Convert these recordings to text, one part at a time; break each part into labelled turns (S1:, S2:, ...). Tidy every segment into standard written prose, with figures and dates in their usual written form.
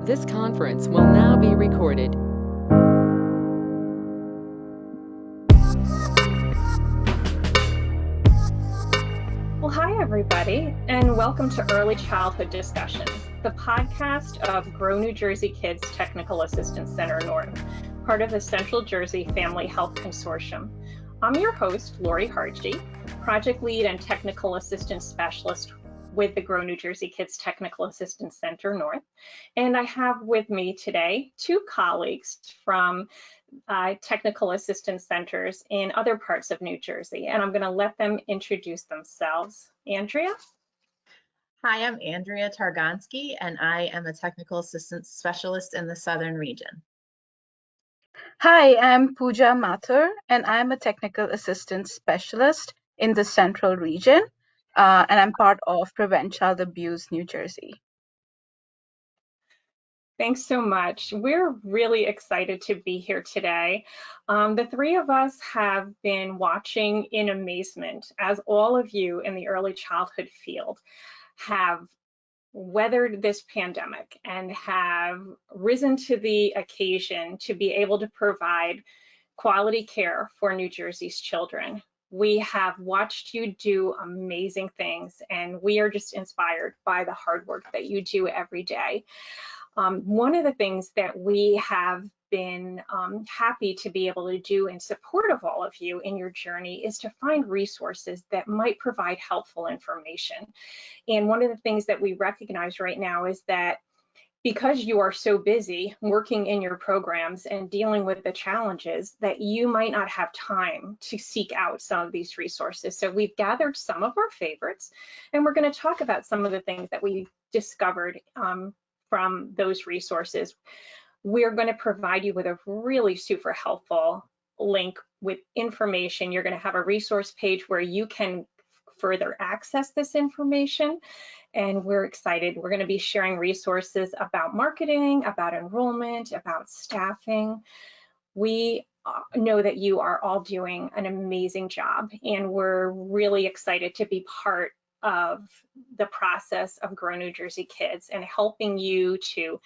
S1: This conference will now be recorded.
S2: Well, hi, everybody, and welcome to Early Childhood Discussions, the podcast of Grow New Jersey Kids Technical Assistance Center North, part of the Central Jersey Family Health Consortium. I'm your host, Lori Harrje, project lead and technical assistance specialist with the Grow New Jersey Kids Technical Assistance Center North. And I have with me today two colleagues from technical assistance centers in other parts of New Jersey, and I'm going to let them introduce themselves. Andrea?
S3: Hi, I'm Andrea Targonski, and I am a technical assistance specialist in the Southern region.
S4: Hi, I'm Puja Mathur, and I'm a technical assistance specialist in the Central region, and I'm part of Prevent Child Abuse New Jersey.
S2: Thanks so much. We're really excited to be here today. The three of us have been watching in amazement as all of you in the early childhood field have weathered this pandemic and have risen to the occasion to be able to provide quality care for New Jersey's children. We have watched you do amazing things, and we are just inspired by the hard work that you do every day. One of the things that we have been happy to be able to do in support of all of you in your journey is to find resources that might provide helpful information. And one of the things that we recognize right now is that because you are so busy working in your programs and dealing with the challenges, that you might not have time to seek out some of these resources. So we've gathered some of our favorites, and we're going to talk about some of the things that we discovered from those resources. We're going to provide you with a really super helpful link with information. You're going to have a resource page where you can further access this information. And we're excited. We're going to be sharing resources about marketing, about enrollment, about staffing. We know that you are all doing an amazing job, and we're really excited to be part of the process of Grow New Jersey Kids and helping you to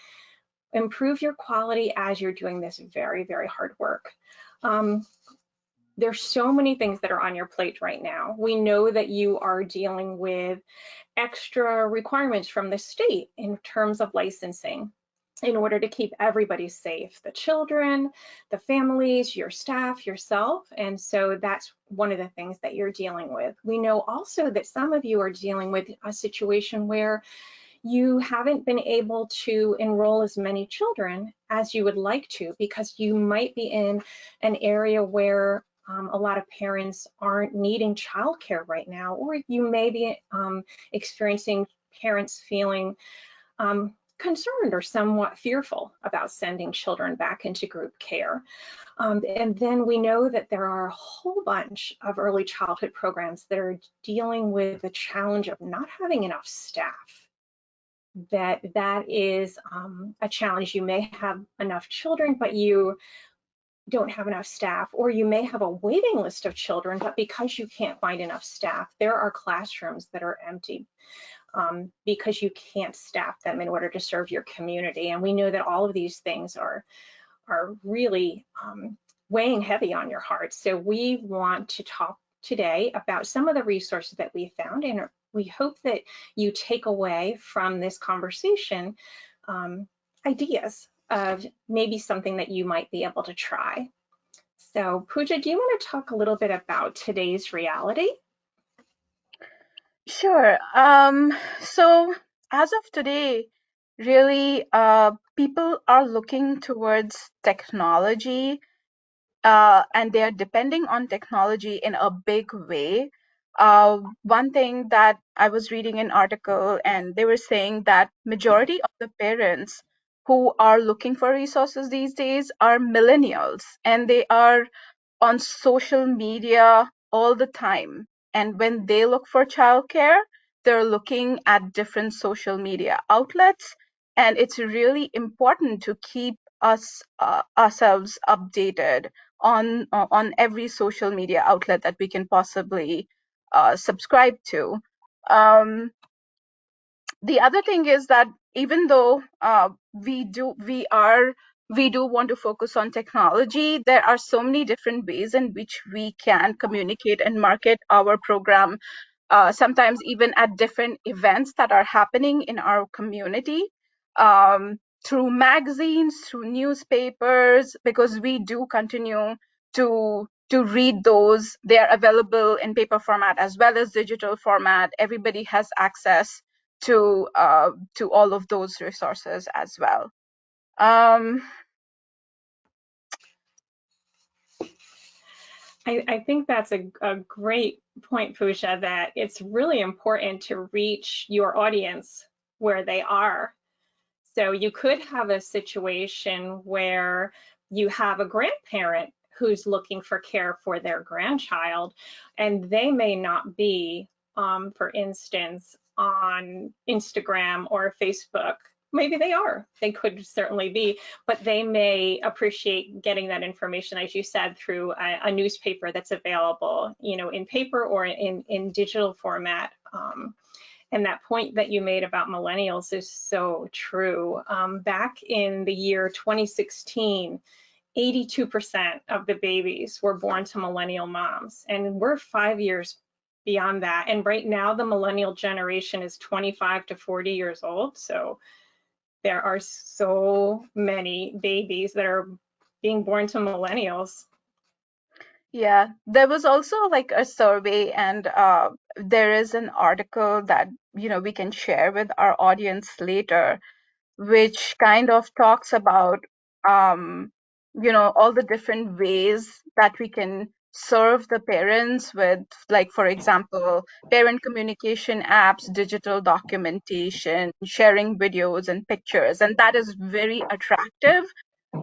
S2: improve your quality as you're doing this very, very hard work. There's so many things that are on your plate right now. We know that you are dealing with extra requirements from the state in terms of licensing in order to keep everybody safe, the children, the families, your staff, yourself. And so that's one of the things that you're dealing with. We know also that some of you are dealing with a situation where you haven't been able to enroll as many children as you would like to because you might be in an area where a lot of parents aren't needing childcare right now, or you may be experiencing parents feeling concerned or somewhat fearful about sending children back into group care. And then we know that there are a whole bunch of early childhood programs that are dealing with the challenge of not having enough staff. That is a challenge. You may have enough children, but you don't have enough staff, or you may have a waiting list of children, but because you can't find enough staff, there are classrooms that are empty because you can't staff them in order to serve your community. And we know that all of these things are really weighing heavy on your heart. So we want to talk today about some of the resources that we found, and we hope that you take away from this conversation ideas of maybe something that you might be able to try. So Puja, do you want to talk a little bit about today's reality?
S4: Sure. So as of today, really, people are looking towards technology, and they're depending on technology in a big way. One thing that I was reading an article, and they were saying that majority of the parents who are looking for resources these days are millennials, and they are on social media all the time. And when they look for childcare, they're looking at different social media outlets. And it's really important to keep ourselves updated on every social media outlet that we can possibly subscribe to. The other thing is that even though we do want to focus on technology, there are so many different ways in which we can communicate and market our program, sometimes even at different events that are happening in our community, through magazines, through newspapers, because we do continue to read those. They are available in paper format as well as digital format. Everybody has access to all of those resources as well.
S2: I think that's a great point, Puja, that it's really important to reach your audience where they are. So you could have a situation where you have a grandparent who's looking for care for their grandchild, and they may not be, for instance, on Instagram or Facebook. Maybe they are, they could certainly be, but they may appreciate getting that information, as you said, through a newspaper that's available, you know, in paper or in digital format. And that point that you made about millennials is so true. Back in the year 2016, 82% of the babies were born to millennial moms, and we're 5 years beyond that. And right now, the millennial generation is 25 to 40 years old. So there are so many babies that are being born to millennials.
S4: Yeah, there was also like a survey, and there is an article that, you know, we can share with our audience later, which kind of talks about, you know, all the different ways that we can serve the parents with, like, for example, parent communication apps, digital documentation, sharing videos and pictures. And that is very attractive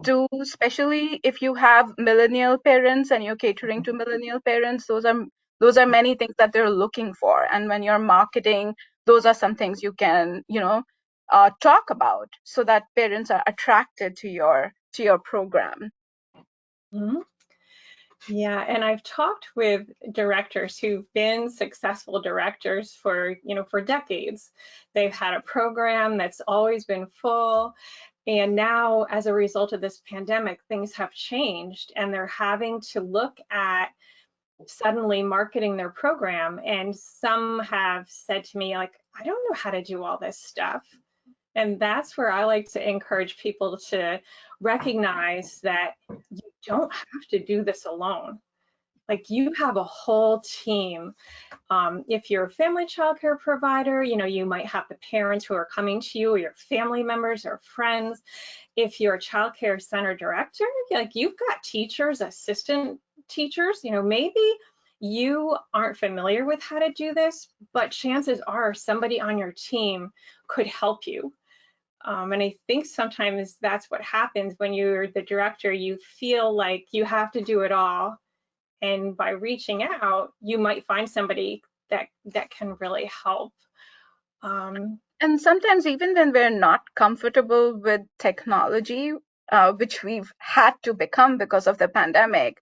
S4: to, especially if you have millennial parents and you're catering to millennial parents. Those are many things that they're looking for, and when you're marketing, those are some things you can, you know, talk about so that parents are attracted to your program.
S2: Mm-hmm. Yeah, and I've talked with directors who've been successful directors for, you know, for decades. They've had a program that's always been full. And now, as a result of this pandemic, things have changed, and they're having to look at suddenly marketing their program. And some have said to me, like, I don't know how to do all this stuff. And that's where I like to encourage people to recognize that you don't have to do this alone. Like, you have a whole team. If you're a family childcare provider, you know, you might have the parents who are coming to you, or your family members or friends. If you're a childcare center director, like, you've got teachers, assistant teachers, you know, maybe you aren't familiar with how to do this, but chances are somebody on your team could help you. And I think sometimes that's what happens when you're the director. You feel like you have to do it all. And by reaching out, you might find somebody that can really help.
S4: And sometimes even when we're not comfortable with technology, which we've had to become because of the pandemic,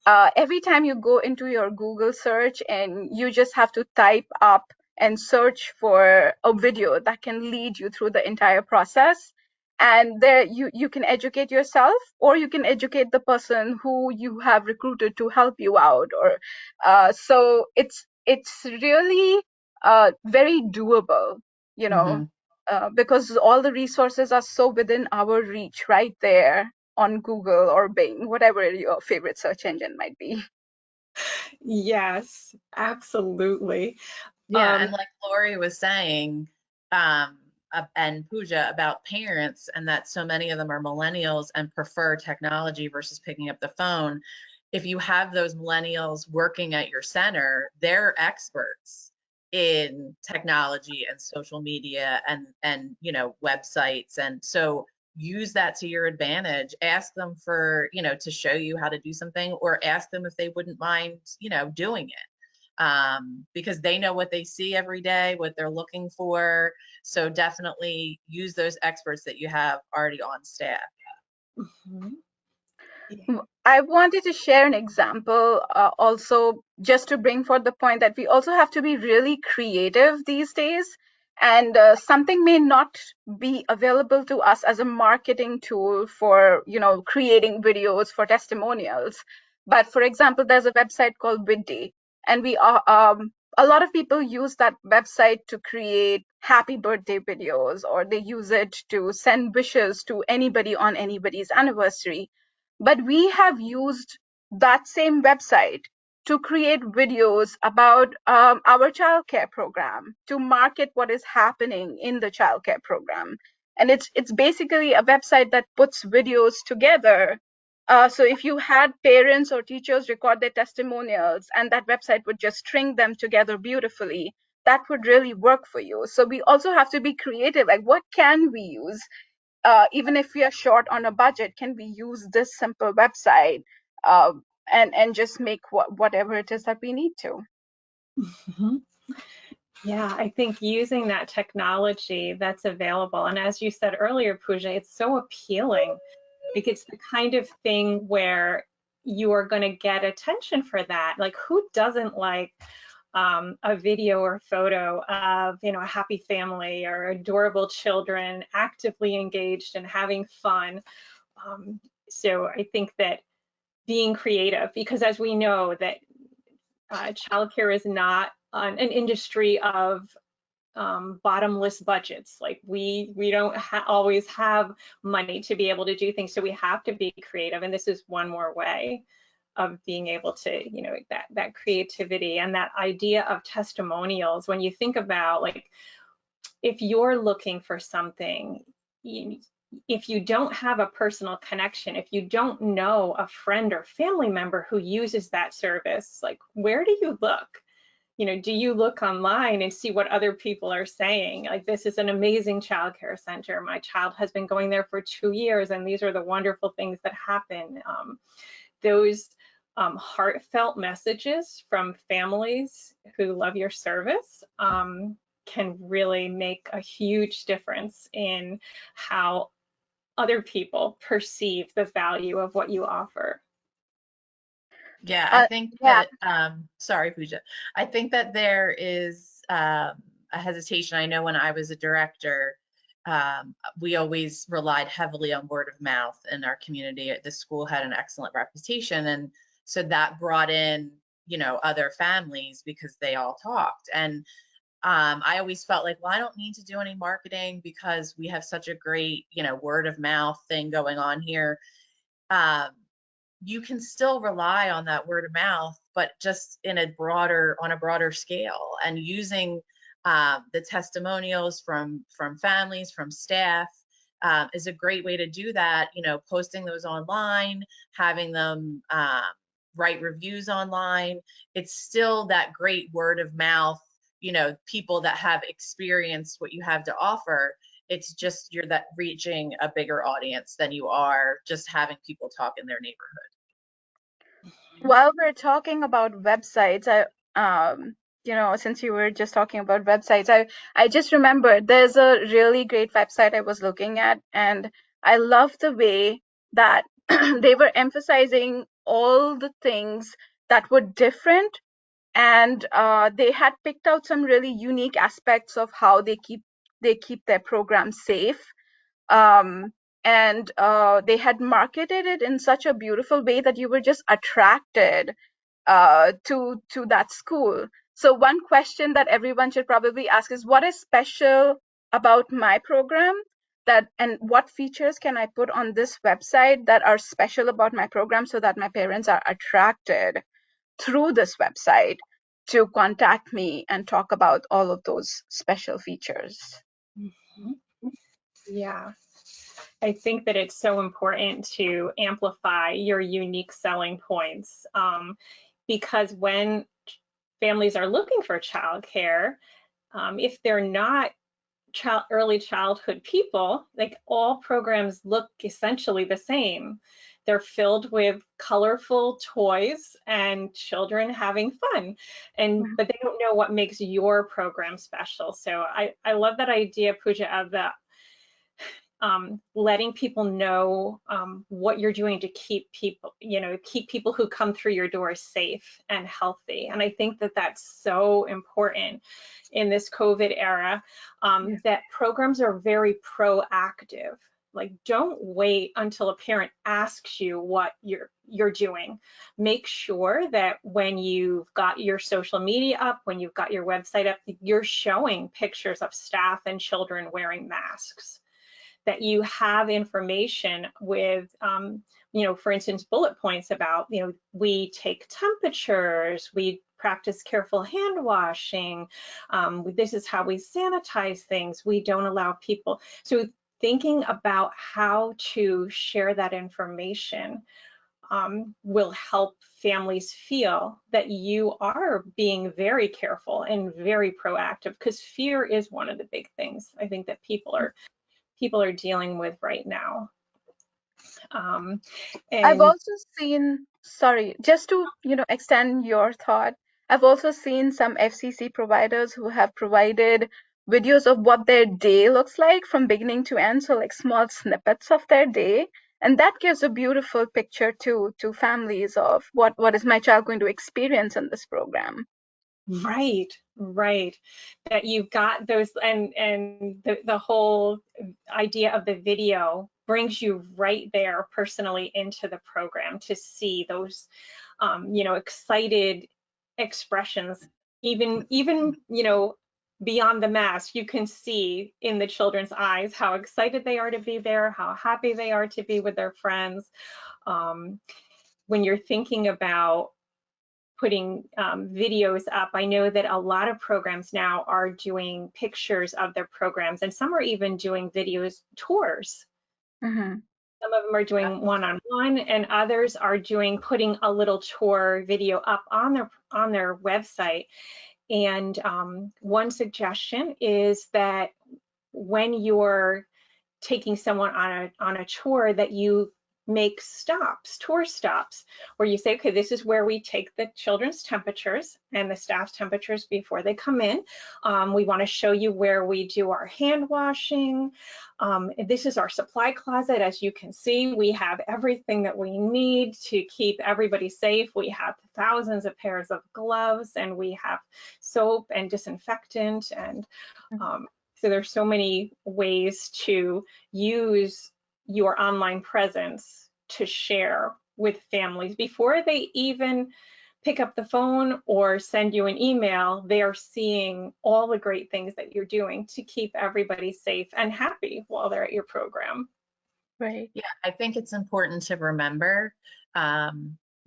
S4: every time you go into your Google search and you just have to type up and search for a video that can lead you through the entire process. And there you can educate yourself, or you can educate the person who you have recruited to help you out. Or so it's really very doable, you know, because all the resources are so within our reach right there on Google or Bing, whatever your favorite search engine might be.
S2: Yes, absolutely.
S3: Yeah, and like Lori was saying, and Pooja, about parents, and that so many of them are millennials and prefer technology versus picking up the phone. If you have those millennials working at your center, they're experts in technology and social media and you know, websites, and so use that to your advantage. Ask them for, you know, to show you how to do something, or ask them if they wouldn't mind, you know, doing it, because they know what they see every day, what they're looking for. So definitely use those experts that you have already on staff.
S2: Mhm.
S4: I wanted to share an example also, just to bring forth the point that we also have to be really creative these days. and something may not be available to us as a marketing tool for, creating videos for testimonials. But for example, there's a website called Widdy, and we are a lot of people use that website to create happy birthday videos, or they use it to send wishes to anybody on anybody's anniversary. But we have used that same website to create videos about our childcare program, to market what is happening in the childcare program. And it's basically a website that puts videos together. So if you had parents or teachers record their testimonials, and that website would just string them together beautifully, that would really work for you. So we also have to be creative. Like, what can we use? Even if we are short on a budget, can we use this simple website uh, and just make whatever it is that we need to?
S2: Mhm. Yeah, I think using that technology that's available, and as you said earlier, Puja, it's so appealing because it's the kind of thing where you are going to get attention for that. Like, who doesn't like a video or photo of, a happy family or adorable children actively engaged and having fun? So I think that being creative, because as we know that childcare is not an industry of bottomless budgets. Like we don't always have money to be able to do things, so we have to be creative, and this is one more way of being able to, that creativity and that idea of testimonials. When you think about, like, if you're looking for something, if you don't have a personal connection, if you don't know a friend or family member who uses that service, like, where do you look? Do you look online and see what other people are saying? Like, this is an amazing childcare center. My child has been going there for 2 years, and these are the wonderful things that happen. Those heartfelt messages from families who love your service can really make a huge difference in how other people perceive the value of what you offer.
S3: Yeah, I think
S4: Yeah.
S3: that, sorry, Pooja. I think that there is a hesitation. I know when I was a director, we always relied heavily on word of mouth in our community. The school had an excellent reputation, and so that brought in, other families because they all talked. And I always felt like, well, I don't need to do any marketing because we have such a great, word of mouth thing going on here. You can still rely on that word of mouth, but just on a broader scale, and using the testimonials from families, from staff, is a great way to do that. Posting those online, having them write reviews online. It's still that great word of mouth. People that have experienced what you have to offer. It's just you're that reaching a bigger audience than you are just having people talk in their neighborhood.
S4: While we're talking about websites, since you were just talking about websites, I just remembered there's a really great website I was looking at, and I love the way that they were emphasizing all the things that were different, and they had picked out some really unique aspects of how they keep their program safe. And they had marketed it in such a beautiful way that you were just attracted to that school. So one question that everyone should probably ask is, what is special about my program, and what features can I put on this website that are special about my program, so that my parents are attracted through this website to contact me and talk about all of those special features.
S2: Mhm. Yeah. I think that it's so important to amplify your unique selling points, because when families are looking for childcare, if they're not early childhood people, like, all programs look essentially the same. They're filled with colorful toys and children having fun, but they don't know what makes your program special. So I love that idea, Puja, of letting people know what you're doing to keep people, keep people who come through your door safe and healthy. And I think that that's so important in this COVID era, that programs are very proactive. Like, don't wait until a parent asks you what you're doing. Make sure that when you've got your social media up, when you've got your website up, you're showing pictures of staff and children wearing masks, that you have information with, for instance, bullet points about, we take temperatures, we practice careful hand washing, this is how we sanitize things, we don't allow people. So thinking about how to share that information will help families feel that you are being very careful and very proactive, because fear is one of the big things I think that people are dealing with right now.
S4: I've
S2: And
S4: also seen, sorry, just to, extend your thought, I've also seen some FCC providers who have provided videos of what their day looks like from beginning to end, so like small snippets of their day. And that gives a beautiful picture to families of what is my child going to experience in this program.
S2: right, that you've got those, and the whole idea of the video brings you right there personally into the program to see those excited expressions, even beyond the mask. You can see in the children's eyes how excited they are to be there, how happy they are to be with their friends. When you're thinking about putting videos up, I know that a lot of programs now are doing pictures of their programs, and some are even doing videos tours.
S4: Mm-hmm.
S2: Some of them are doing one-on-one, and others are putting a little tour video up on their website. And one suggestion is that when you're taking someone on a tour, that you make tour stops, where you say, okay, this is where we take the children's temperatures and the staff's temperatures before they come in. We want to show you where we do our hand washing. This is our supply closet. As you can see, we have everything that we need to keep everybody safe. We have thousands of pairs of gloves, and we have soap and disinfectant, and so there's so many ways to use your online presence to share with families before they even pick up the phone or send you an email. They are seeing all the great things that you're doing to keep everybody safe and happy while they're at your program.
S4: Right.
S3: Yeah, I think it's important to remember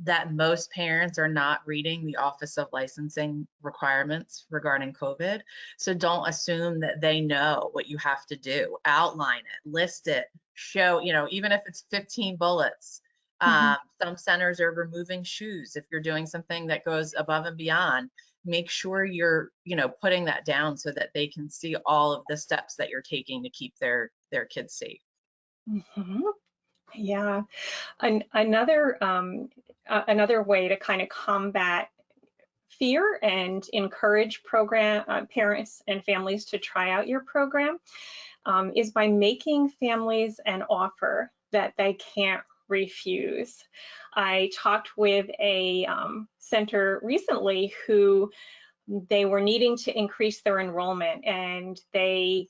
S3: that most parents are not reading the Office of Licensing requirements regarding COVID. So don't assume that they know what you have to do. Outline it, list it, show, even if it's 15 bullets. Some centers are removing shoes. If you're doing something that goes above and beyond, make sure you're, putting that down so that they can see all of the steps that you're taking to keep their kids safe.
S2: Yeah. Another way to kind of combat fear and encourage parents and families to try out your program is by making families an offer that they can't refuse. I talked with a center recently who they were needing to increase their enrollment, and they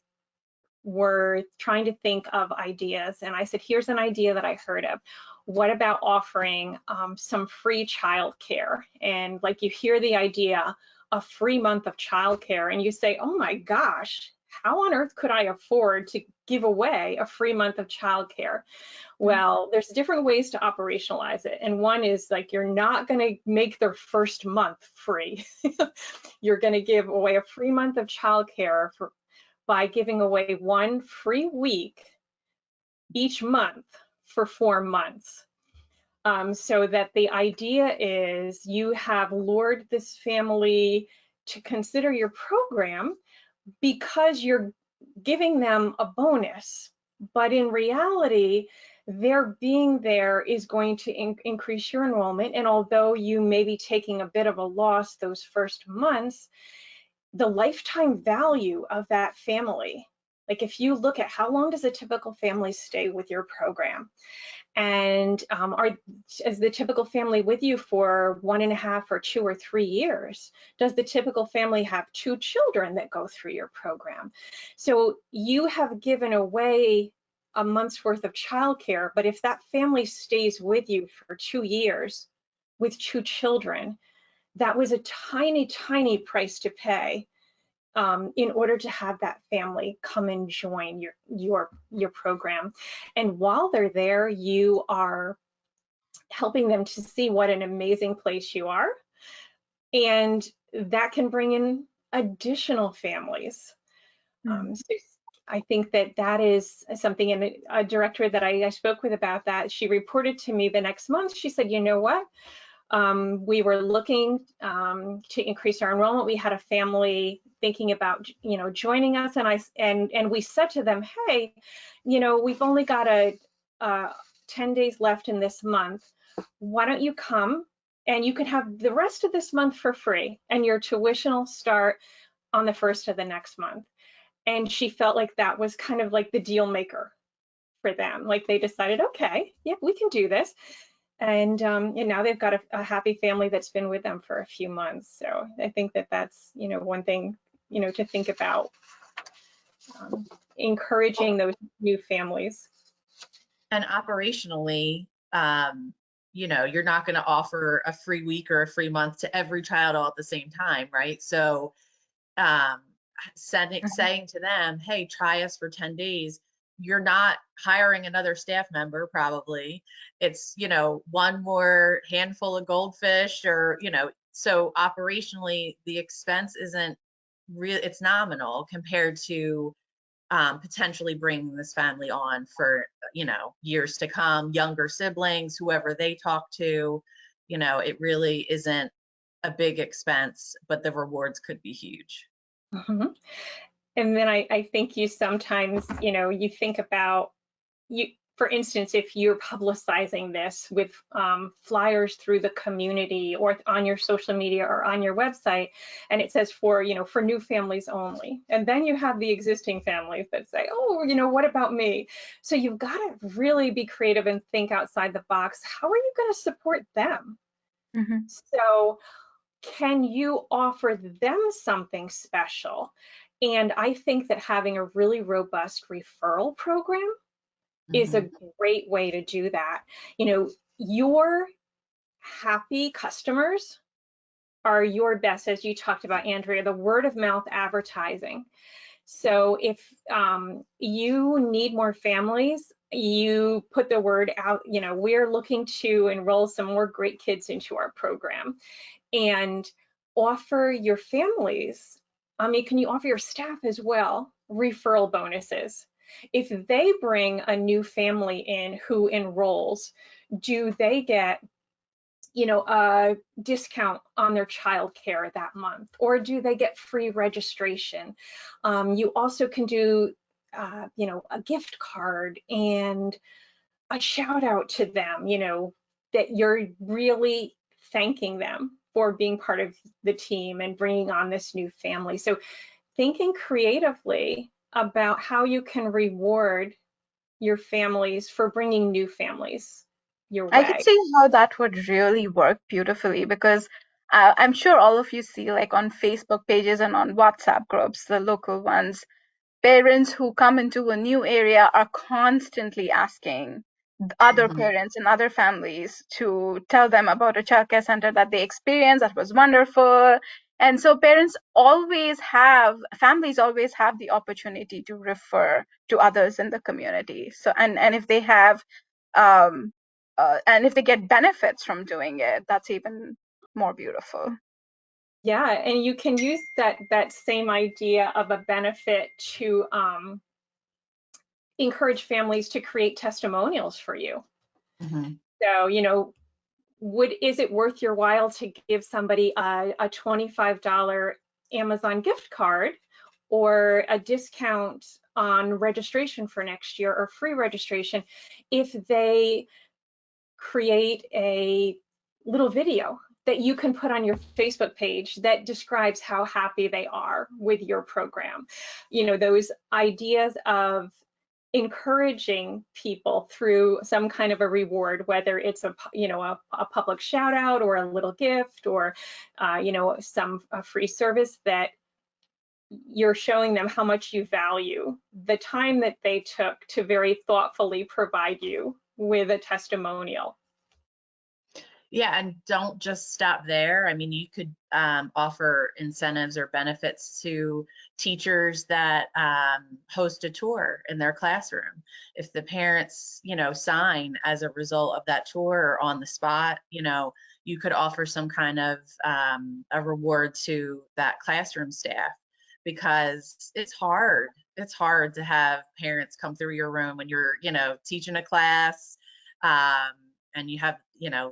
S2: were trying to think of ideas. And I said, here's an idea that I heard of. What about offering some free childcare? And like, you hear the idea, a free month of childcare, and you say, oh my gosh, how on earth could I afford to give away a free month of childcare? Well, there's different ways to operationalize it. And one is, like, you're not going to make their first month free. You're going to give away a free month of childcare by giving away one free week each month for 4 months. So that the idea is you have lured this family to consider your program because you're giving them a bonus. But in reality, their being there is going to increase your enrollment. And although you may be taking a bit of a loss those first months, the lifetime value of that family Like if you look at how long does a typical family stay with your program, and is the typical family with you for 1.5 or 2 or 3 years? Does the typical family have 2 children that go through your program? So you have given away a month's worth of childcare, but if that family stays with you for 2 years with 2 children, that was a tiny, tiny price to pay in order to have that family come and join your program. And while they're there, you are helping them to see what an amazing place you are, and that can bring in additional families. So I think that that is something, and a director that I spoke with about that, she reported to me the next month. She said, you know what? We were looking to increase our enrollment. We had a family thinking about, joining us, and we said to them, hey, we've only got 10 days left in this month. Why don't you come and you can have the rest of this month for free, and your tuition will start on the first of the next month. And she felt like that was kind of like the deal maker for them. Like they decided, okay, yeah, we can do this. And now they've got a happy family that's been with them for a few months. So I think that that's, one thing, to think about, encouraging those new families.
S3: And operationally, you're not going to offer a free week or a free month to every child all at the same time, right? So saying to them, hey, try us for 10 days. You're not hiring another staff member, probably. It's, one more handful of goldfish or, so operationally, the expense isn't real, it's nominal compared to potentially bringing this family on for, years to come, younger siblings, whoever they talk to, it really isn't a big expense, but the rewards could be huge.
S2: Mm-hmm. And then I think you sometimes, you think about, for instance, if you're publicizing this with flyers through the community or on your social media or on your website, and it says for new families only, and then you have the existing families that say, oh, what about me? So you've got to really be creative and think outside the box. How are you going to support them?
S4: Mm-hmm.
S2: So can you offer them something special? And I think that having a really robust referral program is a great way to do that. Your happy customers are your best, as you talked about, Andrea, the word of mouth advertising. So if you need more families, you put the word out, we're looking to enroll some more great kids into our program, and offer your families, can you offer your staff as well, referral bonuses? If they bring a new family in who enrolls, do they get a discount on their childcare that month, or do they get free registration? You also can do a gift card and a shout out to them, that you're really thanking them for being part of the team and bringing on this new family. So thinking creatively about how you can reward your families for bringing new families your
S4: I can
S2: way.
S4: see how that would really work beautifully, because I'm sure all of you see, like on Facebook pages and on WhatsApp groups, the local ones, parents who come into a new area are constantly asking other parents and other families to tell them about a childcare center that they experienced that was wonderful. And so families always have the opportunity to refer to others in the community. So and if they have and if they get benefits from doing it, that's even more beautiful.
S2: Yeah, and you can use that same idea of a benefit to encourage families to create testimonials for you. So, is it worth your while to give somebody a $25 Amazon gift card, or a discount on registration for next year, or free registration, if they create a little video that you can put on your Facebook page that describes how happy they are with your program. You know, those ideas of encouraging people through some kind of a reward, whether it's a a public shout out or a little gift or some free service, that you're showing them how much you value the time that they took to very thoughtfully provide you with a testimonial.
S3: Yeah, and don't just stop there. I mean, you could offer incentives or benefits to teachers that host a tour in their classroom. If the parents, sign as a result of that tour or on the spot, you could offer some kind of a reward to that classroom staff, because it's hard. It's hard to have parents come through your room when you're, teaching a class. And you have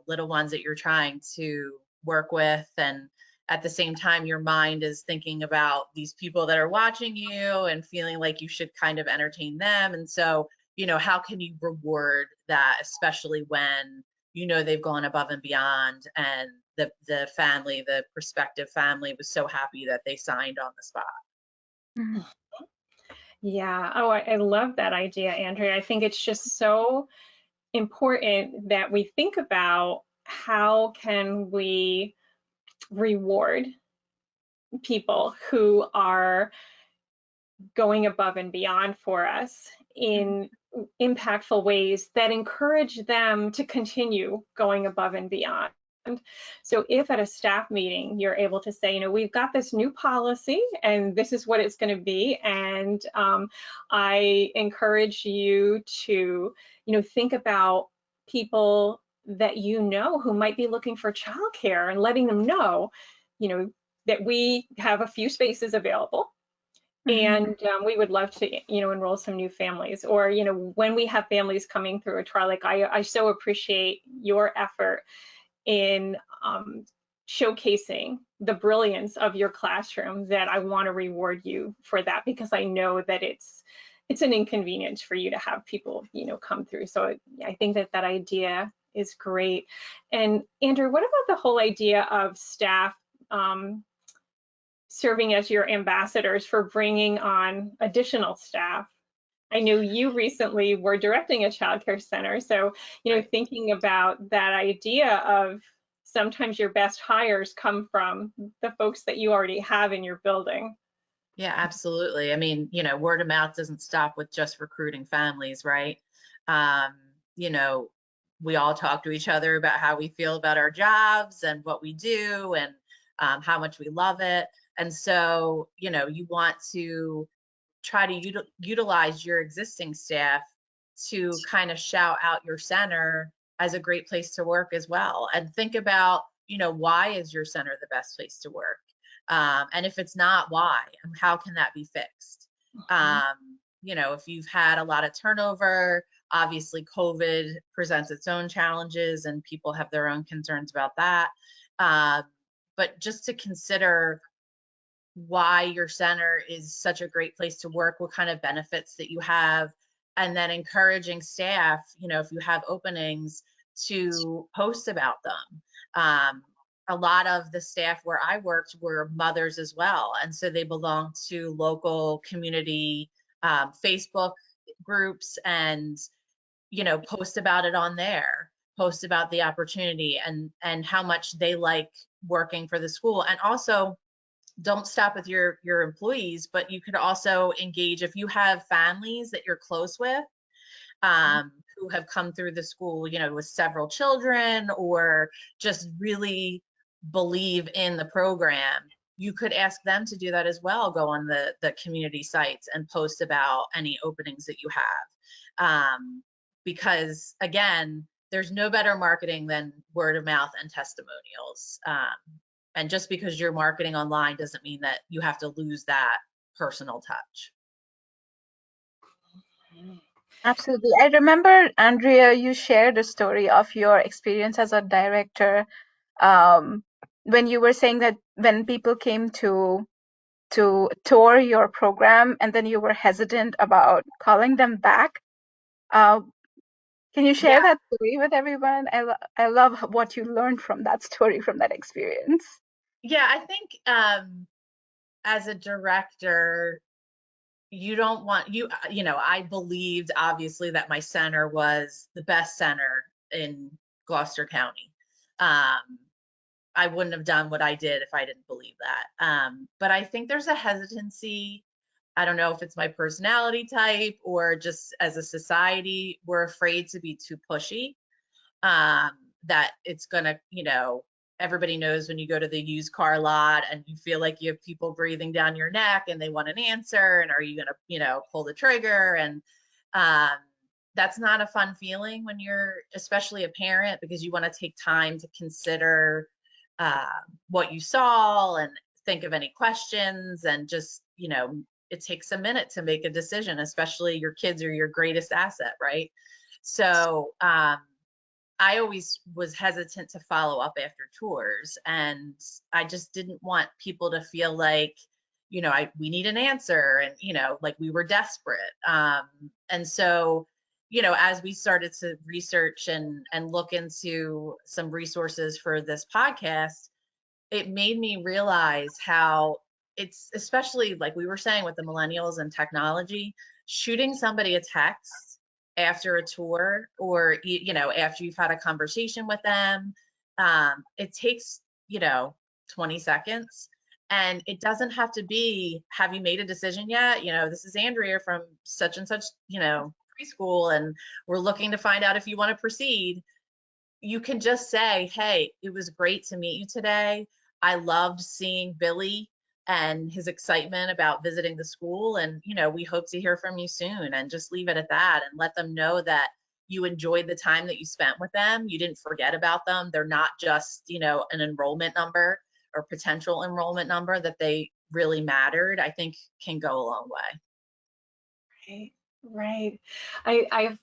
S3: little ones that you're trying to work with, and at the same time your mind is thinking about these people that are watching you and feeling like you should kind of entertain them. And so how can you reward that, especially when they've gone above and beyond, and the prospective family was so happy that they signed on the spot.
S4: Mhm.
S2: Yeah. Oh, I love that idea, Andrea. I think it's just so important that we think about how can we reward people who are going above and beyond for us in impactful ways that encourage them to continue going above and beyond. So if at a staff meeting you're able to say, we've got this new policy and this is what it's going to be, and I encourage you to think about people that who might be looking for childcare, and letting them know that we have a few spaces available, and we would love to enroll some new families. Or when we have families coming through a trial, like I so appreciate your effort in showcasing the brilliance of your classroom, that I want to reward you for that, because I know that it's an inconvenience for you to have people come through. So I think that idea is great. And Andrew, what about the whole idea of staff serving as your ambassadors for bringing on additional staff? I know you recently were directing a childcare center, so
S3: Right.
S2: thinking about that idea of sometimes your best hires come from the folks that you already have in your building.
S3: Yeah, absolutely. I mean, word of mouth doesn't stop with just recruiting families, right? Um, you know, we all talk to each other about how we feel about our jobs and what we do, and how much we love it. And so, you want to try to utilize your existing staff to kind of shout out your center as a great place to work as well. And think about, why is your center the best place to work? And if it's not, why? And how can that be fixed? If you've had a lot of turnover, obviously COVID presents its own challenges and people have their own concerns about that. But just to consider why your center is such a great place to work, what kind of benefits that you have, and then encouraging staff, if you have openings, to post about them. A lot of the staff where I worked were mothers as well, and so they belong to local community Facebook groups, and post about it on there, post about the opportunity and how much they like working for the school. And also, don't stop with your employees, but you could also engage if you have families that you're close with, who have come through the school, with several children, or just really believe in the program. You could ask them to do that as well. Go on the community sites and post about any openings that you have. Because again, there's no better marketing than word of mouth and testimonials. And just because you're marketing online doesn't mean that you have to lose that personal touch.
S4: Absolutely. I remember, Andrea, you shared a story of your experience as a director, um, when you were saying that when people came to tour your program and then you were hesitant about calling them back. Uh, Can you
S3: Yeah,
S4: share that story with everyone? I love what you learned from that story, from that experience.
S3: yeah, I think as a director, you don't want you know, I believed obviously that my center was the best center in Gloucester County. Um, I wouldn't have done what I did if I didn't believe that. But I think there's a hesitancy. I don't know if it's my personality type or just as a society, we're afraid to be too pushy. um, that it's gonna, you know, everybody knows when you go to the used car lot and you feel like you have people breathing down your neck and they want an answer, and are you gonna, you know, pull the trigger? And um, that's not a fun feeling when you're, especially a parent, because you want to take time to consider uh, what you saw and think of any questions, and just, you know, it takes a minute to make a decision, especially your kids are your greatest asset, right? So I always was hesitant to follow up after tours, and I just didn't want people to feel like, you know, we need an answer, and, you know, like we were desperate. And so, you know, as we started to research and look into some resources for this podcast, it made me realize how it's, especially like we were saying with the millennials and technology, shooting somebody a text after a tour, or you know, after you've had a conversation with them, it takes, you know, 20 seconds, and it doesn't have to be, have you made a decision yet? You know, this is Andrea from such and such, you know, preschool, and we're looking to find out if you want to proceed. You can just say, hey, it was great to meet you today. I loved seeing Billy and his excitement about visiting the school. And, you know, we hope to hear from you soon, and just leave it at that and let them know that you enjoyed the time that you spent with them. You didn't forget about them. They're not just, you know, an enrollment number or potential enrollment number, that they really mattered, I think can go a long way.
S2: Right, right. I've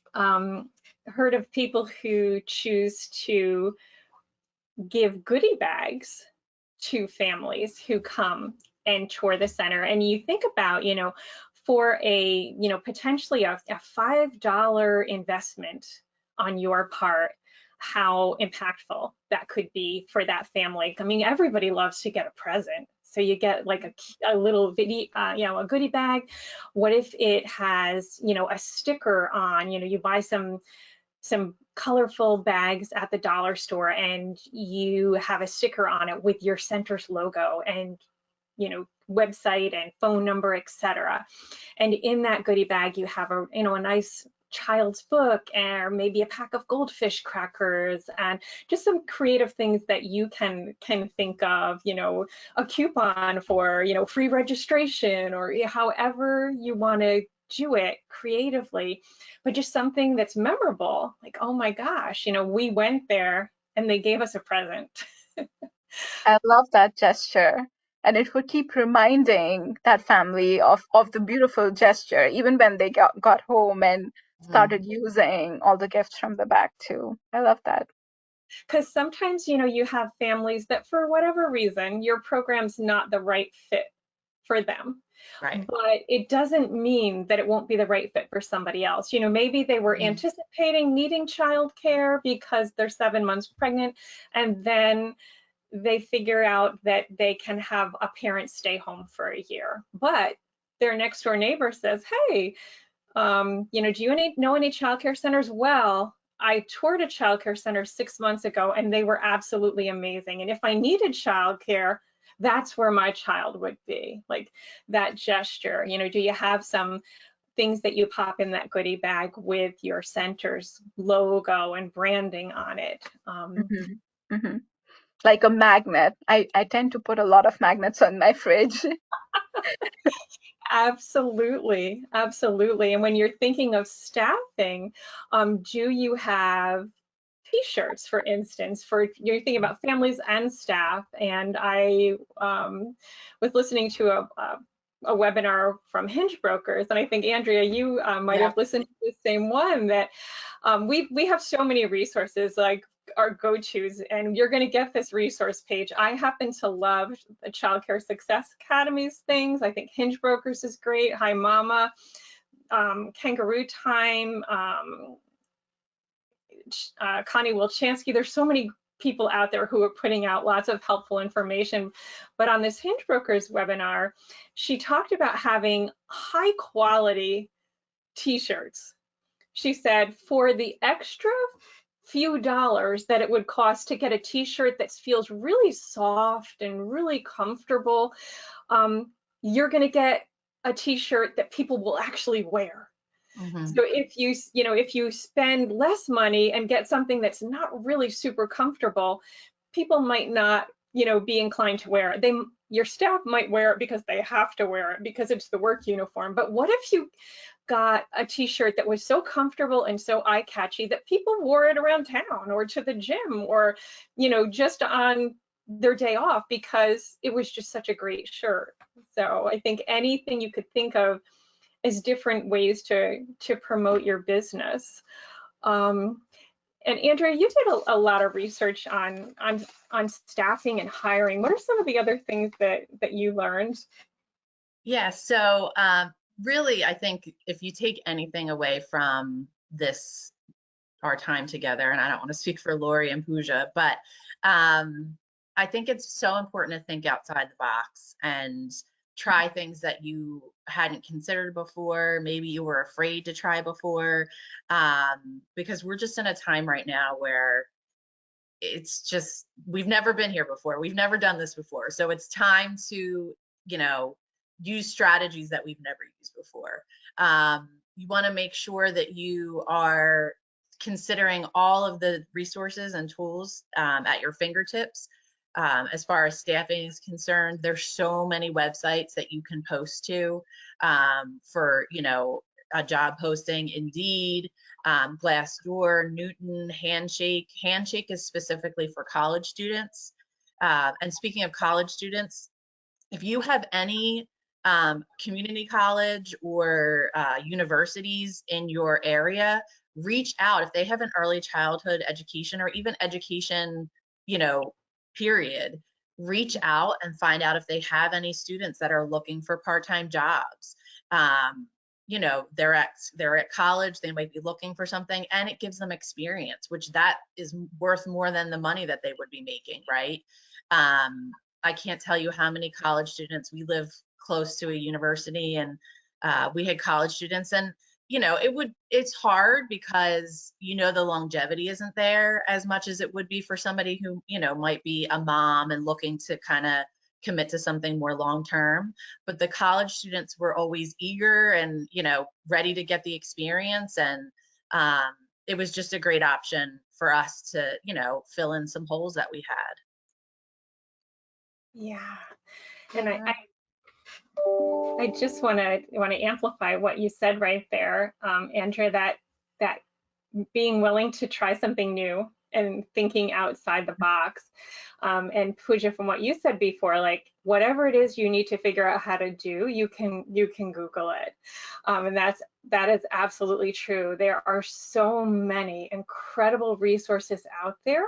S2: heard of people who choose to give goodie bags to families who come and tour the center. And you think about, you know, for a, you know, potentially a $5 investment on your part, how impactful that could be for that family. I mean, everybody loves to get a present. So you get like a little video, you know, a goodie bag. What if it has, you know, a sticker on, you know, you buy some colorful bags at the dollar store and you have a sticker on it with your center's logo and, you know, website and phone number, etc. And in that goodie bag you have a, you know, a nice child's book, or maybe a pack of goldfish crackers, and just some creative things that you can think of, you know, a coupon for, you know, free registration, or however you want to do it creatively, but just something that's memorable, like, oh my gosh, you know, we went there and they gave us a present.
S4: I love that gesture. And it would keep reminding that family of the beautiful gesture, even when they got home and
S3: Mhm.
S4: started using all the gifts from the bag too. I love that.
S2: Because sometimes, you know, you have families that for whatever reason your program's not the right fit for them,
S3: Right.
S2: but it doesn't mean that it won't be the right fit for somebody else. You know, maybe they were
S3: Mhm.
S2: anticipating needing childcare because they're 7 months pregnant, and then they figure out that they can have a parent stay home for a year, but their next door neighbor says, hey, you know, do you know any childcare centers? Well, I toured a childcare center 6 months ago and they were absolutely amazing. And if I needed childcare, that's where my child would be. Like that gesture, you know, do you have some things that you pop in that goodie bag with your center's logo and branding on it?
S4: Hmm. Hmm. Like a magnet. I tend to put a lot of magnets on my fridge.
S2: Absolutely, absolutely. And when you're thinking of staffing, do you have T-shirts, for instance, for you're thinking about families and staff? And I was listening to a webinar from Hinge Brokers, and I think Andrea, you might
S3: Yeah.
S2: have listened to the same one. That we have so many resources, like our go-tos, and you're going to get this resource page. I happen to love the Child Care Success Academy's things. I think Hinge Brokers is great. Hi Mama, Kangaroo Time, Connie Wilchansky. There's so many people out there who are putting out lots of helpful information. But on this Hinge Brokers webinar, she talked about having high quality t-shirts. She said for the extra few dollars that it would cost to get a t-shirt that feels really soft and really comfortable, you're going to get a t-shirt that people will actually wear.
S3: Mm-hmm.
S2: So if you spend less money and get something that's not really super comfortable, people might not, be inclined to wear it. Your staff might wear it because they have to wear it because it's the work uniform. But what if you got a t-shirt that was so comfortable and so eye-catchy that people wore it around town or to the gym or, just on their day off because it was just such a great shirt. So I think anything you could think of is different ways to promote your business. And Andrea, you did a lot of research on staffing and hiring. What are some of the other things that you learned?
S3: Yeah, so really, I think if you take anything away from this, our time together, and I don't want to speak for Lori and Puja, but I think it's so important to think outside the box and try things that you hadn't considered before, maybe you were afraid to try before, because we're just in a time right now where it's just, we've never been here before. We've never done this before. So it's time to, use strategies that we've never used before. You want to make sure that you are considering all of the resources and tools at your fingertips. As far as staffing is concerned, there's so many websites that you can post to for, a job posting. Indeed, Glassdoor, Newton, Handshake. Handshake is specifically for college students. And speaking of college students, if you have any community college or universities in your area, reach out. If they have an early childhood education or even education, period, reach out and find out if they have any students that are looking for part-time jobs. They're at college, they might be looking for something, and it gives them experience, which that is worth more than the money that they would be making, right? I can't tell you how many college students, we live close to a university, and we had college students, and it's hard because the longevity isn't there as much as it would be for somebody who might be a mom and looking to kind of commit to something more long term. But the college students were always eager and ready to get the experience, and it was just a great option for us to fill in some holes that we had.
S2: Yeah, and I just want to amplify what you said right there, Andrea, that being willing to try something new and thinking outside the box. And Puja, from what you said before, like whatever it is you need to figure out how to do, you can Google it. And that is absolutely true. There are so many incredible resources out there.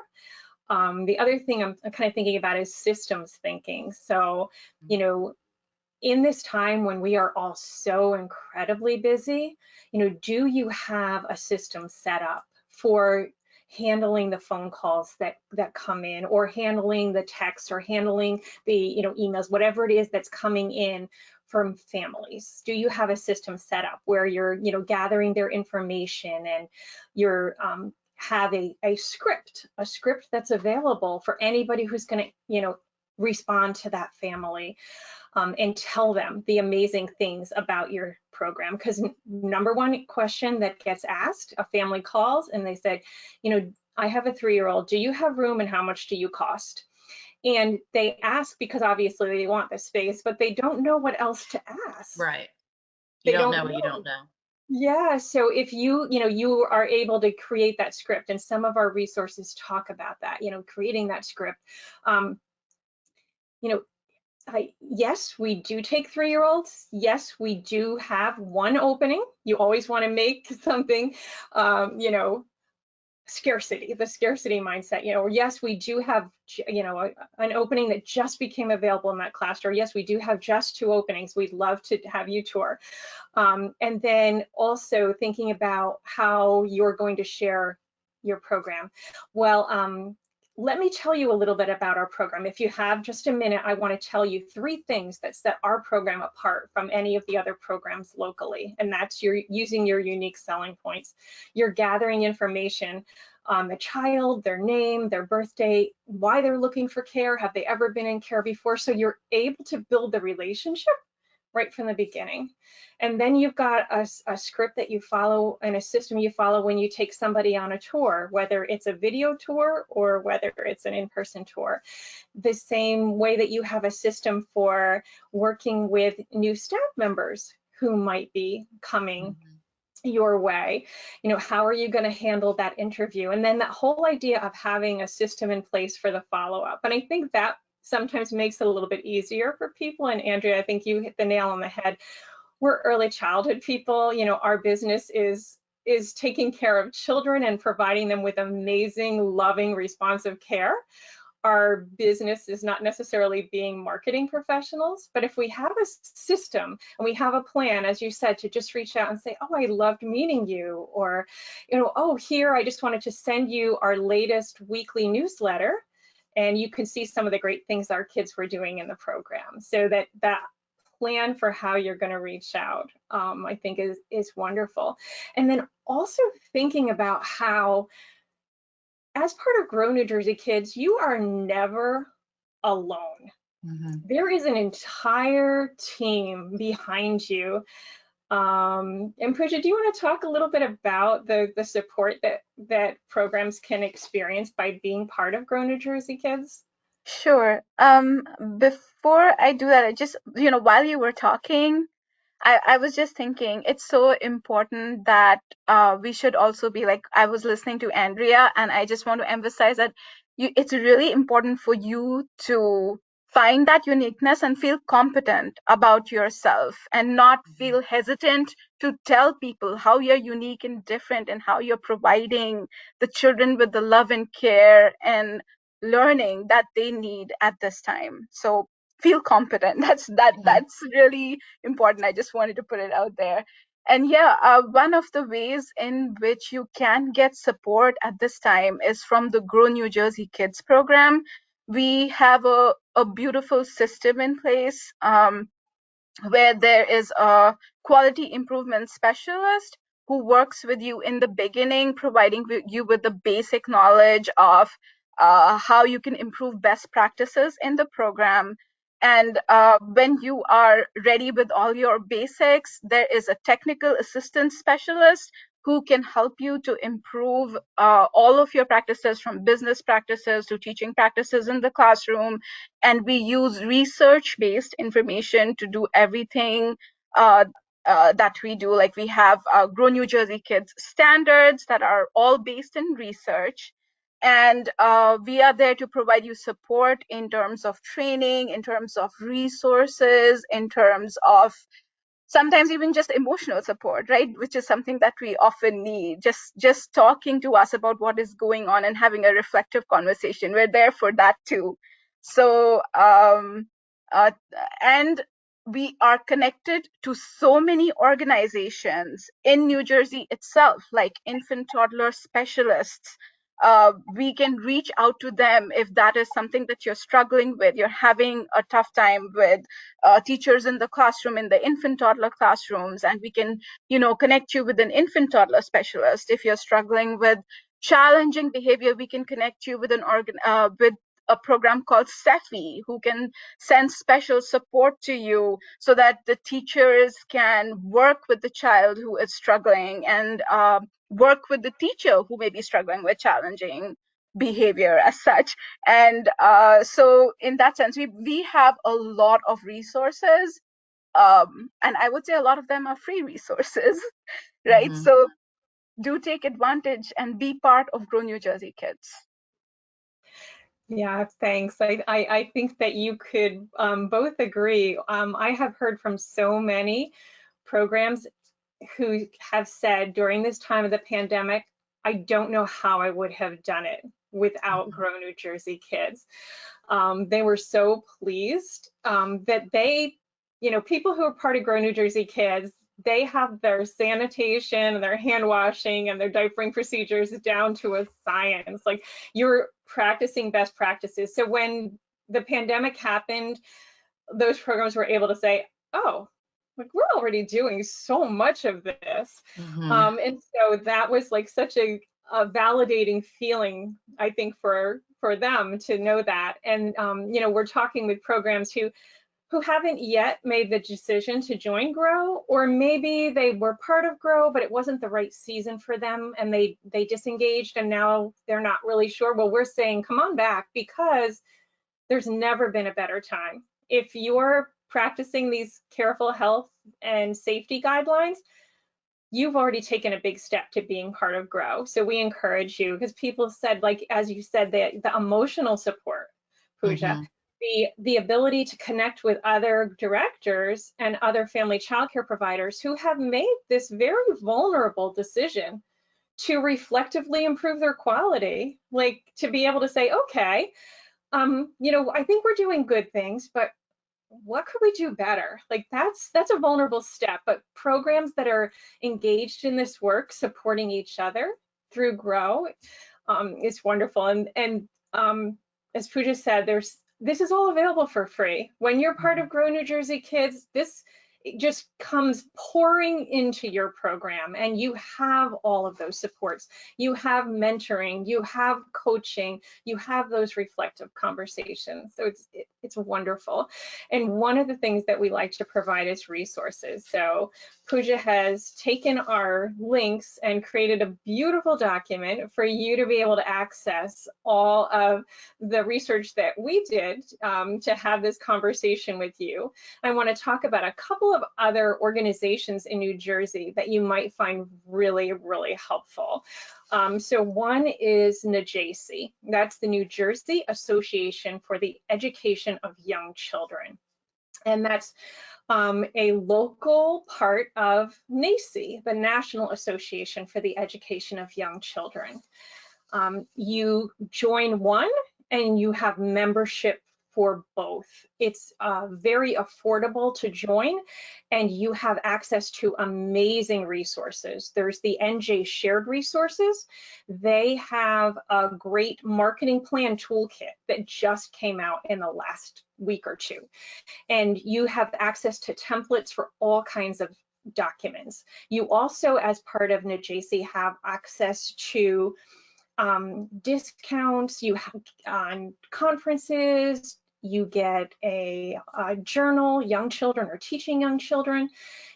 S2: The other thing I'm kind of thinking about is systems thinking. So, in this time when we are all so incredibly busy, do you have a system set up for handling the phone calls that come in, or handling the texts, or handling the emails, whatever it is that's coming in from families? Do you have a system set up where you're gathering their information, and you're have a script that's available for anybody who's going to respond to that family? And tell them the amazing things about your program. Because number one question that gets asked, a family calls and they said, I have a 3-year-old, do you have room and how much do you cost? And they ask because obviously they want the space, but they don't know what else to ask.
S3: Right. You don't know what you don't know.
S2: Yeah, so if you are able to create that script, and some of our resources talk about that, creating that script. Yes, we do take 3-year-olds. Yes, we do have one opening. You always want to make something, scarcity, the scarcity mindset, or yes, we do have, an opening that just became available in that class, or yes, we do have just 2 openings. We'd love to have you tour. And then also thinking about how you're going to share your program. Well, let me tell you a little bit about our program. If you have just a minute, I want to tell you 3 things that set our program apart from any of the other programs locally, and that's using your unique selling points. You're gathering information on the child, their name, their birth date, why they're looking for care, have they ever been in care before, so you're able to build the relationship right from the beginning. And then you've got a script that you follow and a system you follow when you take somebody on a tour, whether it's a video tour or whether it's an in-person tour. The same way that you have a system for working with new staff members who might be coming your way. You know, how are you going to handle that interview? And then that whole idea of having a system in place for the follow-up. And I think that sometimes makes it a little bit easier for people. And Andrea, I think you hit the nail on the head. We're early childhood people. You know, our business is taking care of children and providing them with amazing, loving, responsive care. Our business is not necessarily being marketing professionals, but if we have a system and we have a plan, as you said, to just reach out and say, oh, I loved meeting you, or, you know, oh, here, I just wanted to send you our latest weekly newsletter, and you can see some of the great things our kids were doing in the program. So that plan for how you're going to reach out, I think is wonderful. And then also thinking about how, as part of Grow New Jersey Kids, you are never alone. There is an entire team behind you. And Puja, do you want to talk a little bit about the support that programs can experience by being part of Grow New Jersey Kids?
S4: Sure. Before I do that, I just, while you were talking, I was just thinking it's so important that we should also be like, I was listening to Andrea, and I just want to emphasize that it's really important for you to find that uniqueness and feel competent about yourself and not feel hesitant to tell people how you're unique and different and how you're providing the children with the love and care and learning that they need at this time. So feel competent. That's really important. I just wanted to put it out there. And yeah, one of the ways in which you can get support at this time is from the Grow New Jersey Kids program. We have a beautiful system in place where there is a quality improvement specialist who works with you in the beginning, providing you with the basic knowledge of how you can improve best practices in the program. And when you are ready with all your basics, there is a technical assistance specialist who can help you to improve all of your practices, from business practices to teaching practices in the classroom. And we use research-based information to do everything that we do. Like, we have Grow New Jersey Kids standards that are all based in research. And we are there to provide you support in terms of training, in terms of resources, in terms of sometimes even just emotional support, right? Which is something that we often need. Just talking to us about what is going on and having a reflective conversation. We're there for that too. So, and we are connected to so many organizations in New Jersey itself, like infant toddler specialists. We can reach out to them if that is something that you're struggling with. You're having a tough time with teachers in the classroom, in the infant toddler classrooms, and we can, connect you with an infant toddler specialist. If you're struggling with challenging behavior, we can connect you with with a program called CEFI, who can send special support to you so that the teachers can work with the child who is struggling and work with the teacher who may be struggling with challenging behavior as such. And so in that sense, we have a lot of resources, and I would say a lot of them are free resources, right? So do take advantage and be part of Grow New Jersey Kids.
S2: Yeah, thanks. I think that you could both agree. I have heard from so many programs who have said during this time of the pandemic, I don't know how I would have done it without Grow New Jersey Kids. They were so pleased that they, people who are part of Grow New Jersey Kids, they have their sanitation and their hand washing and their diapering procedures down to a science. Like, you're practicing best practices. So when the pandemic happened, those programs were able to say, oh, like, we're already doing so much of this. And so that was like such a validating feeling, I think, for them to know that. And you know, we're talking with programs who haven't yet made the decision to join Grow, or maybe they were part of Grow, but it wasn't the right season for them and they disengaged and now they're not really sure. Well, we're saying, come on back, because there's never been a better time. If you're practicing these careful health and safety guidelines, you've already taken a big step to being part of Grow. So we encourage you, because people said, like, as you said, the emotional support, Puja, the ability to connect with other directors and other family childcare providers who have made this very vulnerable decision to reflectively improve their quality, like to be able to say, okay, you know, I think we're doing good things, but what could we do better? Like, that's a vulnerable step, but programs that are engaged in this work, supporting each other through Grow, is wonderful. And as Puja said, this is all available for free. When you're part of Grow New Jersey Kids, this it just comes pouring into your program, and you have all of those supports. You have mentoring, you have coaching, you have those reflective conversations. So it's wonderful. And one of the things that we like to provide is resources. So Puja has taken our links and created a beautiful document for you to be able to access all of the research that we did to have this conversation with you. I want to talk about a couple of other organizations in New Jersey that you might find really, really helpful. So one is NJACY. That's the New Jersey Association for the Education of Young Children. And that's a local part of NACY, the National Association for the Education of Young Children. You join one and you have membership for both. It's very affordable to join, and you have access to amazing resources. There's the NJ Shared Resources. They have a great marketing plan toolkit that just came out in the last week or two. And you have access to templates for all kinds of documents. You also, as part of NJACY, have access to discounts, you have on conferences, you get a journal, Young Children or Teaching Young Children.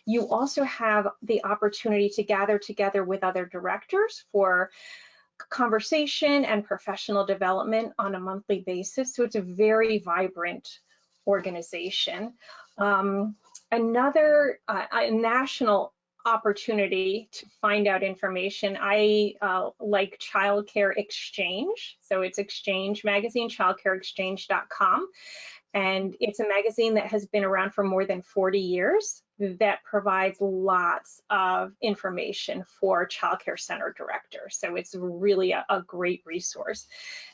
S2: You also have the opportunity to gather together with other directors for conversation and professional development on a monthly basis. So it's a very vibrant organization. Another national opportunity to find out information, I like Childcare Exchange. So it's Exchange Magazine, childcareexchange.com. And it's a magazine that has been around for more than 40 years that provides lots of information for childcare center directors. So it's really a great resource.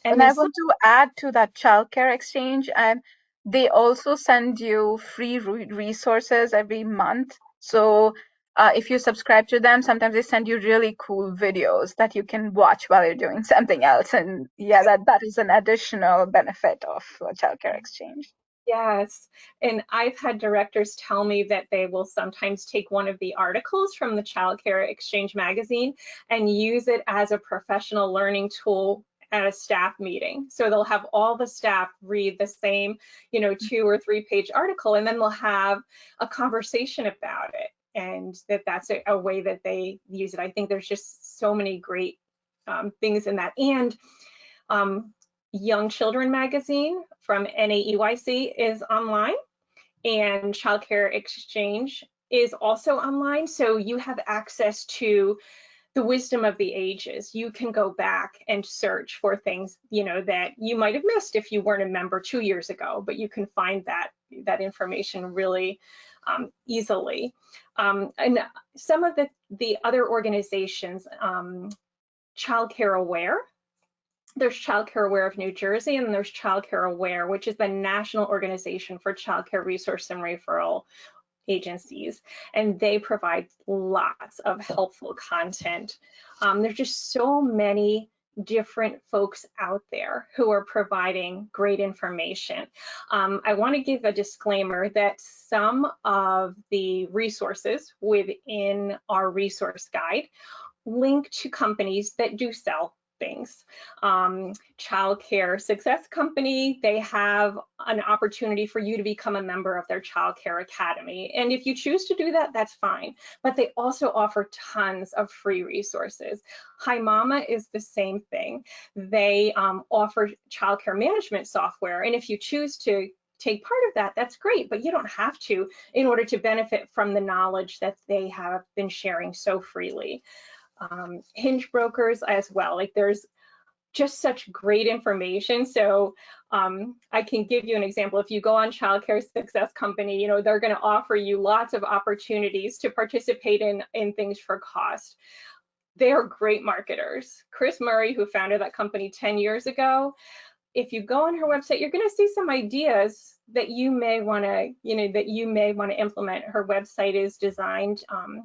S4: And I want to add to that Childcare Exchange, and they also send you free resources every month. So if you subscribe to them, sometimes they send you really cool videos that you can watch while you're doing something else. And yeah, that is an additional benefit of Childcare Exchange.
S2: Yes, and I've had directors tell me that they will sometimes take one of the articles from the Childcare Exchange magazine and use it as a professional learning tool at a staff meeting. So they'll have all the staff read the same, you know, 2 or 3 page article, and then they'll have a conversation about it. And that's a way that they use it. I think there's just so many great things in that. And Young Children magazine from NAEYC is online, and Childcare Exchange is also online. So you have access to the wisdom of the ages. You can go back and search for things, you know, that you might have missed if you weren't a member 2 years ago, but you can find that information really easily. And some of the other organizations, Childcare Aware. There's Childcare Aware of New Jersey, and there's Childcare Aware, which is the National Organization for Childcare Resource and Referral agencies, and they provide lots of helpful content. There's just so many different folks out there who are providing great information. I want to give a disclaimer that some of the resources within our resource guide link to companies that do sell things. Childcare Success Company, they have an opportunity for you to become a member of their Childcare Academy. And if you choose to do that, that's fine. But they also offer tons of free resources. Hi Mama is the same thing. They offer childcare management software. And if you choose to take part of that, that's great, but you don't have to in order to benefit from the knowledge that they have been sharing so freely. Hinge brokers as well. Like there's just such great information. So I can give you an example. If you go on Childcare Success Company, you know, they're going to offer you lots of opportunities to participate in things for cost. They are great marketers. Chris Murray, who founded that company 10 years ago, if you go on her website, you're going to see some ideas that you may want to, implement. Her website is designed.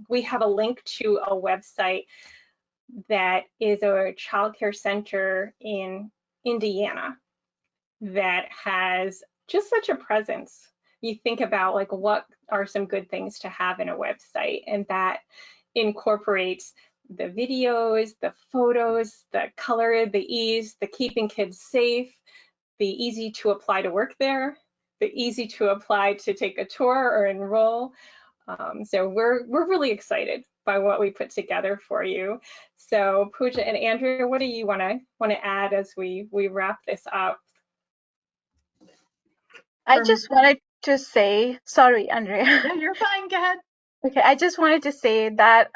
S2: We have a link to a website that is a childcare center in Indiana that has just such a presence. You think about like what are some good things to have in a website, and that incorporates the videos, the photos, the color, the ease, the keeping kids safe, the easy to apply to work there, the easy to apply to take a tour or enroll. So we're really excited by what we put together for you. So Puja and Andrea, what do you want to add as we wrap this up?
S4: I just wanted to say, sorry, Andrea.
S3: No, you're fine. Go ahead.
S4: Okay, I just wanted to say that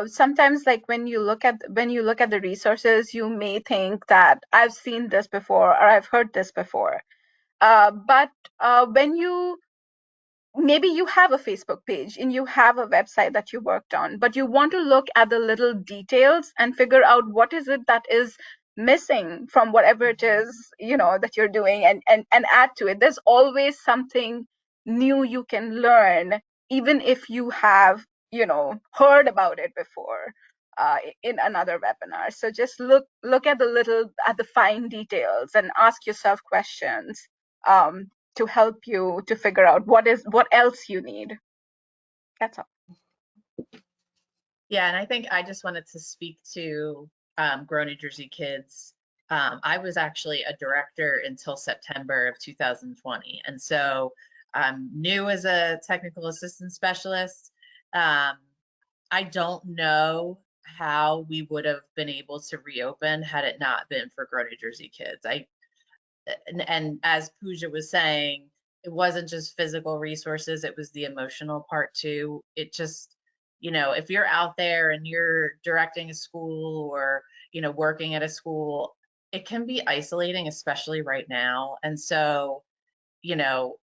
S4: sometimes, like when you look at the resources, you may think that I've seen this before or I've heard this before. But when you maybe you have a Facebook page and you have a website that you worked on, but you want to look at the little details and figure out what is it that is missing from whatever it is, you know, that you're doing, and add to it. There's always something new you can learn, even if you have, you know, heard about it before in another webinar. So just look at the fine details and ask yourself questions to help you to figure out what else you need. That's all.
S3: Yeah, and I think I just wanted to speak to Grow New Jersey Kids. I was actually a director until September of 2020. And so I'm new as a technical assistance specialist. I don't know how we would have been able to reopen had it not been for Grow New Jersey Kids. And as Puja was saying, it wasn't just physical resources, it was the emotional part too. It just, you know, if you're out there and you're directing a school or, you know, working at a school, it can be isolating, especially right now. And so, you know,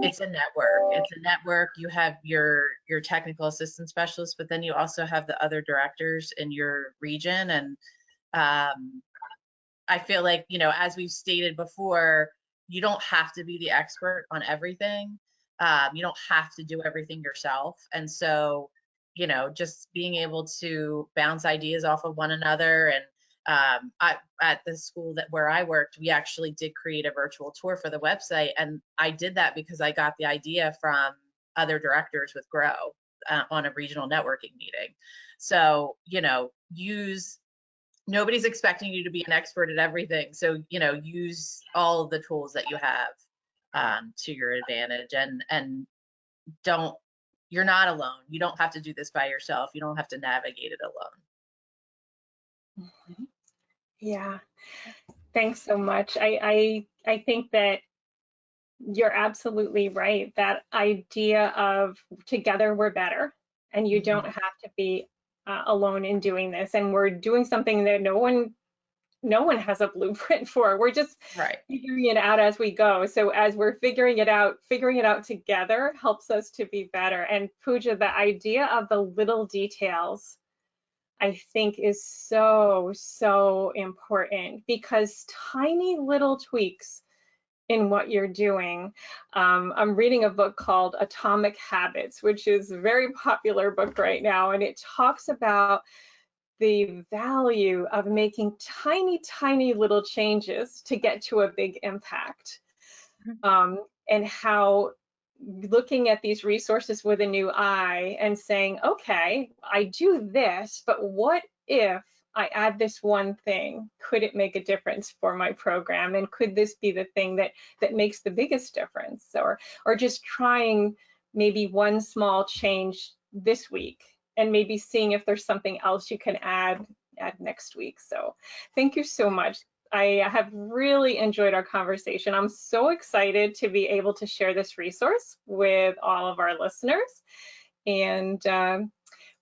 S3: it's a network. It's a network. You have your technical assistant specialist, but then you also have the other directors in your region. And I feel like, you know, as we've stated before, you don't have to be the expert on everything. You don't have to do everything yourself. And so, you know, just being able to bounce ideas off of one another. And at the school where I worked, we actually did create a virtual tour for the website. And I did that because I got the idea from other directors with Grow on a regional networking meeting. So, you know, nobody's expecting you to be an expert at everything. So, you know, use all of the tools that you have to your advantage, and you're not alone. You don't have to do this by yourself. You don't have to navigate it alone.
S2: Yeah, thanks so much. I think that you're absolutely right. That idea of together we're better, and you don't have to be alone in doing this. And we're doing something that no one has a blueprint for. We're just figuring it out as we go. So as we're figuring it out together helps us to be better. And Puja, the idea of the little details, I think, is so important, because tiny little tweaks in what you're doing. I'm reading a book called Atomic Habits, which is a very popular book right now, and it talks about the value of making tiny, tiny little changes to get to a big impact. And how looking at these resources with a new eye and saying, okay, I do this, but what if I add this one thing? Could it make a difference for my program? And could this be the thing that makes the biggest difference? Or just trying maybe one small change this week and maybe seeing if there's something else you can add next week. So thank you so much. I have really enjoyed our conversation. I'm so excited to be able to share this resource with all of our listeners. And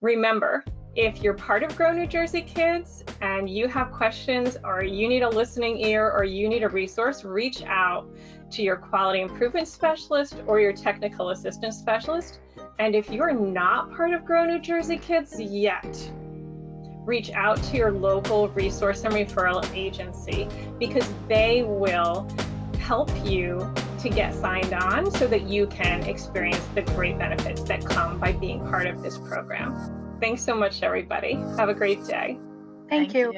S2: remember, if you're part of Grow New Jersey Kids and you have questions or you need a listening ear or you need a resource, reach out to your quality improvement specialist or your technical assistance specialist. And if you're not part of Grow New Jersey Kids yet, reach out to your local resource and referral agency, because they will help you to get signed on so that you can experience the great benefits that come by being part of this program. Thanks so much, everybody. Have a great day.
S4: Thank you.